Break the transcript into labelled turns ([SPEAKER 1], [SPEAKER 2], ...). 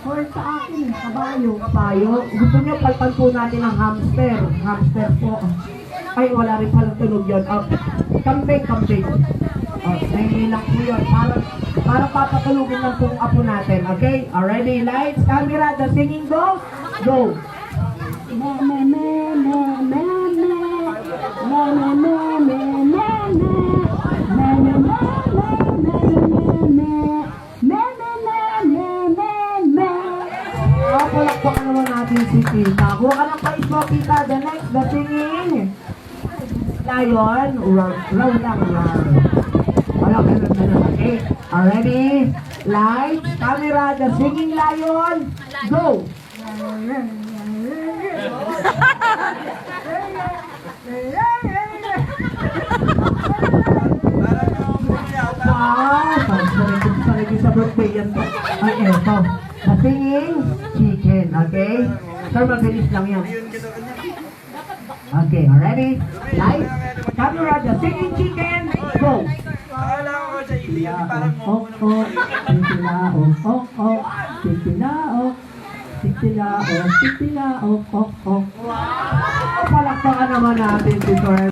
[SPEAKER 1] For sa akin, kabayo.
[SPEAKER 2] Kabayo. Gusto niyo palpan po natin ang hamster. Hamster po. Ay, wala rin palang tunog yun. Kambing. May lang po yun. Para papatulugin lang po ang apo natin. Okay? Already? Lights, camera, the singing goes. Go!
[SPEAKER 1] Me, me, me, me, me, me. Me, me, me, me, me, me. Me, me, me, me, me, me, me. Me, me, me, me, me.
[SPEAKER 2] Palakpakan naman natin si Tita. Kuha ka ng pais mo, Tita. The next, the singing. Lion. Row lang, row. Wala ka na. Okay? Already? Lights, camera, the singing lion. Go! Sarili sa birthday yan po. Ay, eto. The singing chicken, okay? Sir, mabilis lang yan. Okay, already? Lights, camera, the singing chicken, go! Palakpakan naman natin si Sir.